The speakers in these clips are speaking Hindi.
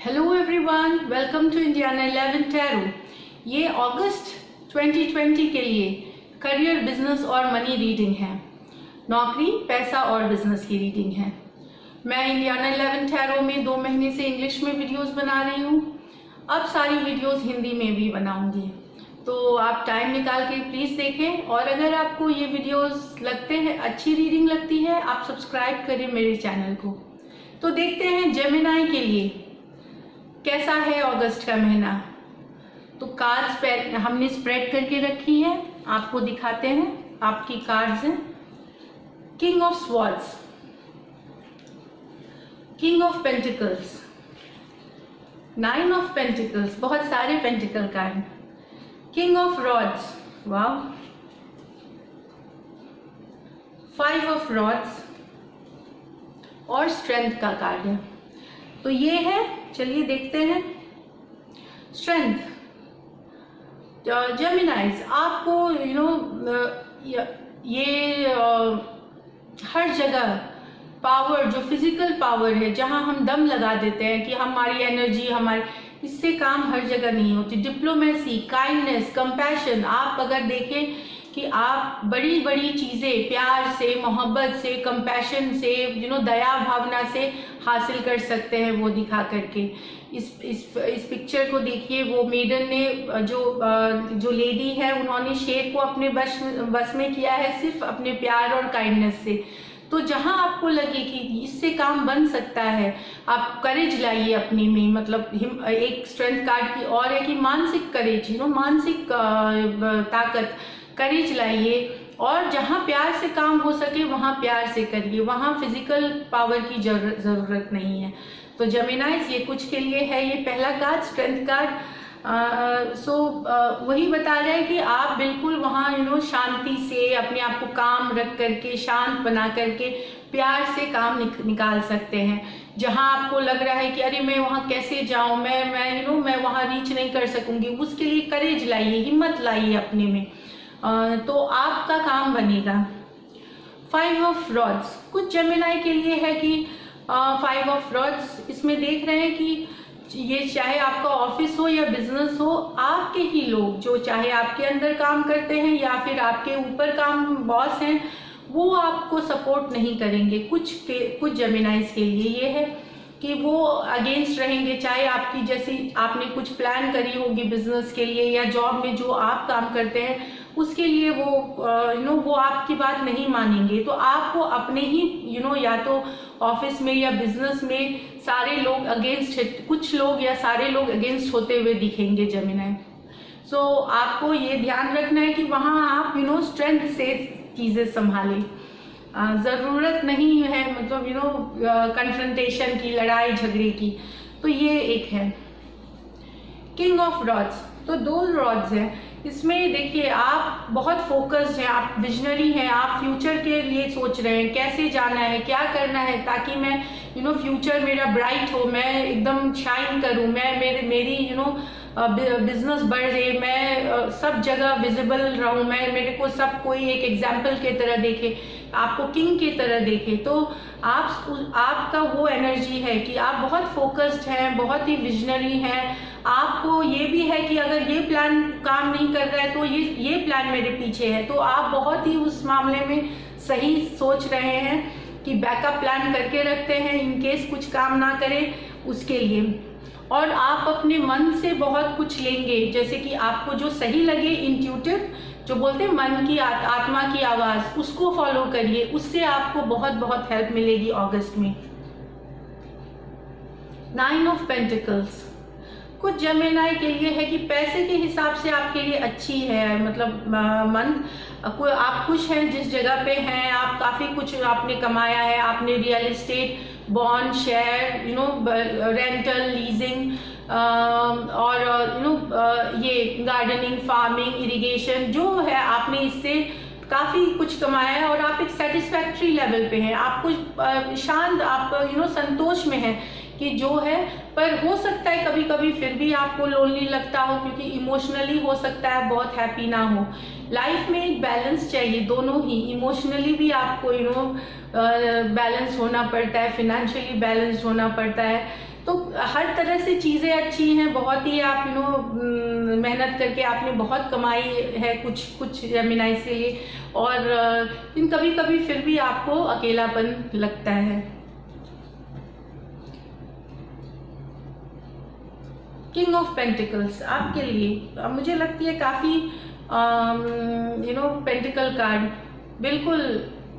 Hello everyone, welcome to Indiana 11 tarot. ये अगस्त 2020 के लिए करियर, बिजनेस और मनी रीडिंग है। नौकरी, पैसा और बिजनेस की रीडिंग है। मैं इंडियाना 11 टैरो में 2 महीने से इंग्लिश में वीडियोस बना रही हूँ। अब सारी वीडियोस हिंदी में भी बनाऊंगी, तो आप टाइम निकाल के प्लीज़ देखें। और अगर आपको ये वीडियोस लगते हैं, अच्छी रीडिंग लगती है, आप सब्सक्राइब करें मेरे चैनल को। तो देखते हैं जेमिनी के लिए कैसा है अगस्त का महीना। तो कार्ड्स हमने स्प्रेड करके रखी है, आपको दिखाते हैं। आपकी कार्ड्स हैं king of swords, king of pentacles, 9 of pentacles, बहुत सारे pentacle card, king of rods, wow, 5 of rods और स्ट्रेंथ का कार्ड है। तो ये है, चलिए देखते हैं। स्ट्रेंथ, जेमिनाइज, आपको ये हर जगह पावर, जो फिजिकल पावर है, जहां हम दम लगा देते हैं कि हमारी एनर्जी, हमारी, इससे काम हर जगह नहीं होती। डिप्लोमेसी, काइंडनेस, कंपैशन, आप अगर देखें कि आप बड़ी बड़ी चीज़ें प्यार से, मोहब्बत से, कंपैशन से, दया भावना से हासिल कर सकते हैं, वो दिखा करके। इस पिक्चर को देखिए, वो मेडन ने, जो लेडी है, उन्होंने शेर को अपने बस में किया है सिर्फ अपने प्यार और काइंडनेस से। तो जहां आपको लगे कि इससे काम बन सकता है, आप करेज लाइए अपने में। मतलब एक स्ट्रेंथ कार्ड की और है कि मानसिक करेज, मानसिक ताकत, करेज लाइए। और जहां प्यार से काम हो सके वहां प्यार से करिए, वहां फिजिकल पावर की जरूरत नहीं है। तो जेमिनाइज, ये कुछ के लिए है। ये पहला कार्ड स्ट्रेंथ कार्ड, वही बता रहा है कि आप बिल्कुल वहाँ शांति से अपने आप को काम रख करके, शांत बना करके, प्यार से काम निकाल सकते हैं। जहाँ आपको लग रहा है कि अरे मैं वहाँ कैसे जाऊँ, मैं वहाँ रीच नहीं कर सकूँगी, उसके लिए करेज लाइए, हिम्मत लाइए अपने में, तो आपका काम बनेगा। 5 ऑफ रॉड्स कुछ जेमिनी के लिए है कि 5 ऑफ रॉड्स, इसमें देख रहे हैं कि ये चाहे आपका ऑफिस हो या बिजनेस हो, आपके ही लोग, जो चाहे आपके अंदर काम करते हैं या फिर आपके ऊपर काम बॉस हैं, वो आपको सपोर्ट नहीं करेंगे। कुछ जेमिनाइज के लिए ये है कि वो अगेंस्ट रहेंगे। चाहे आपकी, जैसे आपने कुछ प्लान करी होगी बिजनेस के लिए या जॉब में जो आप काम करते हैं उसके लिए, वो आपकी बात नहीं मानेंगे। तो आपको अपने ही या तो ऑफिस में या बिजनेस में सारे लोग अगेंस्ट, कुछ लोग या सारे लोग अगेंस्ट होते हुए दिखेंगे जेमिनी। सो आपको ये ध्यान रखना है कि वहाँ आप स्ट्रेंथ से चीज़ें संभालें। ज़रूरत नहीं है मतलब कन्फ्रंटेशन की, लड़ाई झगड़े की। तो ये एक है किंग ऑफ रॉड्स। तो 2 रॉड्स हैं इसमें। देखिए, आप बहुत फोकस्ड हैं, आप विजनरी हैं, आप फ्यूचर के लिए सोच रहे हैं, कैसे जाना है, क्या करना है ताकि मैं फ्यूचर मेरा ब्राइट हो, मैं एकदम शाइन करूं, मेरी बिजनेस बढ़े, मैं सब जगह विजिबल रहूं, मेरे को सब कोई एक एग्जाम्पल के तरह देखे, आपको किंग की तरह देखे। तो आपका वो एनर्जी है कि आप बहुत फोकस्ड हैं, बहुत ही विजनरी हैं। आपको ये भी है कि अगर ये प्लान काम नहीं कर रहा है तो ये प्लान मेरे पीछे है। तो आप बहुत ही उस मामले में सही सोच रहे हैं कि बैकअप प्लान करके रखते हैं इन केस कुछ काम ना करे उसके लिए। और आप अपने मन से बहुत कुछ लेंगे, जैसे कि आपको जो सही लगे, इंट्यूटिव जो बोलते हैं, मन की आत्मा की आवाज़, उसको फॉलो करिए, उससे आपको बहुत बहुत हेल्प मिलेगी अगस्त में। 9 ऑफ पेंटिकल्स कुछ जेमिनी के लिए है कि पैसे के हिसाब से आपके लिए अच्छी है, मतलब मंथ आप खुश हैं जिस जगह पे हैं, आप काफ़ी कुछ आपने कमाया है, आपने real estate, bond, share, rental, leasing, और ये गार्डनिंग, फार्मिंग, इरिगेशन जो है, आपने इससे काफ़ी कुछ कमाया है और आप एक सेटिस्फैक्ट्री लेवल पे हैं। आप कुछ शांत, आप संतोष में हैं कि जो है। पर हो सकता है कभी कभी फिर भी आपको लोनली लगता हो, क्योंकि इमोशनली हो सकता है बहुत हैप्पी ना हो। लाइफ में एक बैलेंस चाहिए, दोनों ही, इमोशनली भी आपको बैलेंस होना पड़ता है, फिनेंशियली बैलेंस होना पड़ता है। तो हर तरह से चीज़ें अच्छी हैं, बहुत ही आप मेहनत करके आपने बहुत कमाई है कुछ जेमिनाई के लिए, और लेकिन कभी कभी फिर भी आपको अकेलापन लगता है। किंग ऑफ पेंटिकल्स आपके लिए मुझे लगती है काफ़ी पेंटिकल कार्ड, बिल्कुल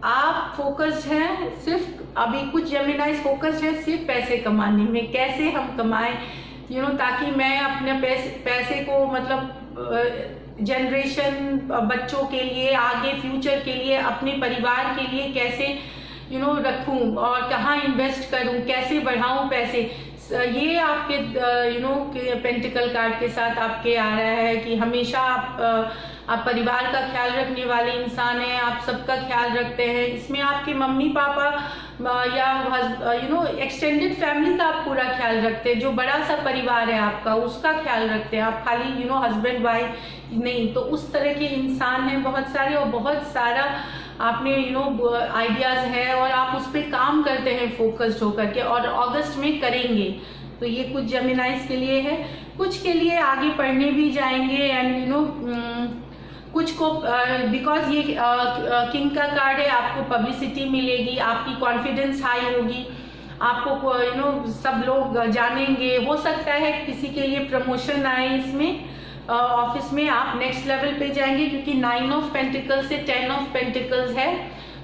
आप फोकस्ड हैं सिर्फ, अभी कुछ जेमिनाइज फोकस्ड है सिर्फ पैसे कमाने में, कैसे हम कमाएं ताकि मैं अपने पैसे को मतलब जनरेशन बच्चों के लिए, आगे फ्यूचर के लिए, अपने परिवार के लिए कैसे रखूं और कहाँ इन्वेस्ट करूं, कैसे बढ़ाऊं पैसे। ये आपके पेंटिकल कार्ड के साथ आपके आ रहा है कि हमेशा आप परिवार का ख्याल रखने वाले इंसान हैं, आप सबका ख्याल रखते हैं। इसमें आपके मम्मी पापा या एक्सटेंडेड फैमिली का आप पूरा ख्याल रखते हैं, जो बड़ा सा परिवार है आपका उसका ख्याल रखते हैं आप, खाली हस्बैंड वाइफ नहीं। तो उस तरह के इंसान हैं बहुत सारे, और बहुत सारा आपने आइडियाज़ है और आप उस पर काम करते हैं फोकस्ड होकर के, और अगस्त में करेंगे। तो ये कुछ जेमिनाइज के लिए है, कुछ के लिए आगे पढ़ने भी जाएंगे, एंड कुछ को बिकॉज ये किंग का कार्ड है, आपको पब्लिसिटी मिलेगी, आपकी कॉन्फिडेंस हाई होगी, आपको सब लोग जानेंगे। हो सकता है किसी के लिए प्रमोशन आए इसमें, ऑफिस में आप नेक्स्ट लेवल पे जाएंगे, क्योंकि 9 ऑफ पेंटिकल्स से 10 ऑफ पेंटिकल्स है,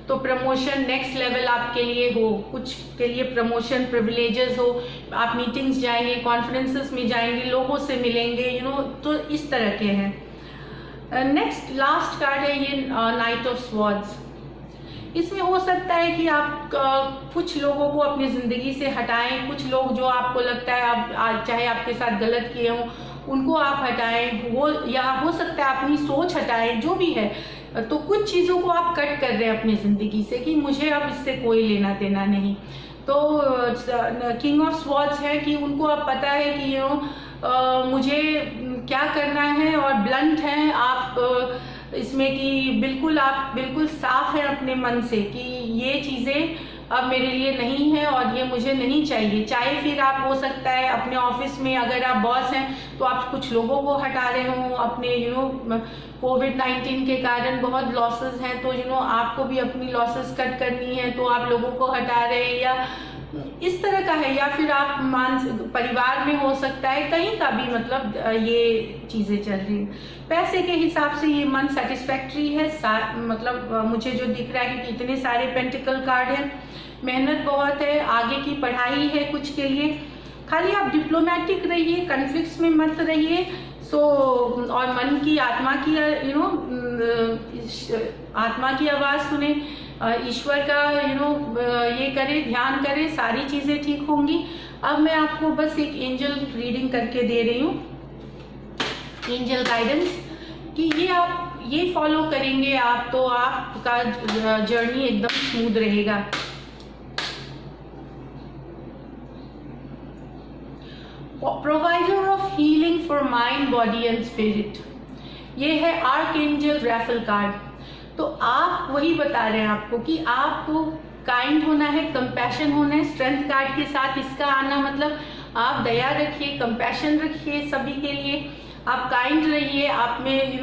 तो प्रमोशन नेक्स्ट लेवल आपके लिए हो, कुछ के लिए प्रमोशन प्रिविलेजेस हो, आप मीटिंग्स जाएंगे, कॉन्फ्रेंसेस में जाएंगे, लोगों से मिलेंगे, तो इस तरह के हैं। नेक्स्ट लास्ट कार्ड है ये नाइट ऑफ स्वॉर्ड्स। इसमें हो सकता है कि आप कुछ लोगों को अपनी ज़िंदगी से हटाएं, कुछ लोग जो आपको लगता है आप चाहे आपके साथ गलत किए हों उनको आप हटाएं, वो या हो सकता है अपनी सोच हटाएं, जो भी है। तो कुछ चीज़ों को आप कट कर रहे हैं अपनी ज़िंदगी से कि मुझे अब इससे कोई लेना देना नहीं। तो किंग ऑफ स्वॉर्ड्स है कि उनको अब पता है कि मुझे क्या करना है, और ब्लंट हैं आप इसमें कि आप बिल्कुल साफ हैं अपने मन से कि ये चीज़ें अब मेरे लिए नहीं है और ये मुझे नहीं चाहिए। चाहे फिर आप हो सकता है अपने ऑफिस में अगर आप बॉस हैं तो आप कुछ लोगों को हटा रहे हो, अपने कोविड-19 के कारण बहुत लॉसेस हैं, तो आपको भी अपनी लॉसेस कट करनी है, तो आप लोगों को हटा रहे हैं, या इस तरह का है, या फिर आप परिवार में हो सकता है, कहीं का भी मतलब ये चीज़ें चल रही हैं। पैसे के हिसाब से ये मंथ सेटिस्फैक्ट्री है, मतलब मुझे जो दिख रहा है कि इतने सारे पेंटिकल कार्ड हैं, मेहनत बहुत है, आगे की पढ़ाई है कुछ के लिए, खाली आप डिप्लोमेटिक रहिए, कन्फ्लिक्ट्स में मत रहिए। और मन की आत्मा की आत्मा की आवाज़ सुने, ईश्वर का ये करे, ध्यान करे, सारी चीज़ें ठीक होंगी। अब मैं आपको बस एक एंजल रीडिंग करके दे रही हूँ, एंजल गाइडेंस, कि ये आप ये फॉलो करेंगे आप तो आपका जर्नी एकदम स्मूथ रहेगा। Provider of healing for mind, body and spirit, ये है आर्कएंजल रैफल कार्ड। तो आप वही बता रहे हैं आपको कि आपको काइंड होना है, कंपैशन होना है। स्ट्रेंथ कार्ड के साथ इसका आना मतलब आप दया रखिए, कंपैशन रखिए सभी के लिए, आप काइंड रहिए, आप में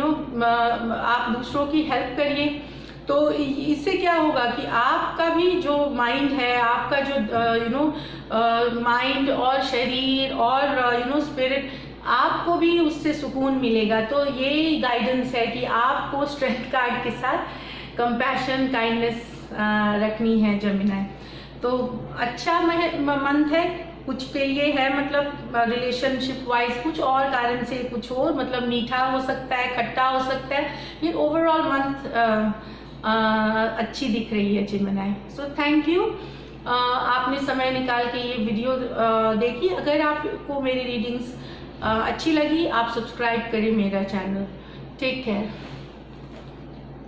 आप दूसरों की हेल्प करिए। तो इससे क्या होगा कि आपका भी जो माइंड है, आपका जो माइंड और शरीर और स्पिरिट, आपको भी उससे सुकून मिलेगा। तो ये गाइडेंस है कि आपको स्ट्रेंथ कार्ड के साथ कंपैशन, काइंडनेस रखनी है जेमिनी। तो अच्छा मंथ है, कुछ के लिए है मतलब रिलेशनशिप वाइज, कुछ और कारण से कुछ और मतलब मीठा हो सकता है, खट्टा हो सकता है, लेकिन ओवरऑल मंथ अच्छी दिख रही है जेमिनी। सो थैंक यू, आपने समय निकाल के ये वीडियो देखी। अगर आपको मेरी रीडिंग्स अच्छी लगी, आप सब्सक्राइब करें मेरा चैनल। Take care.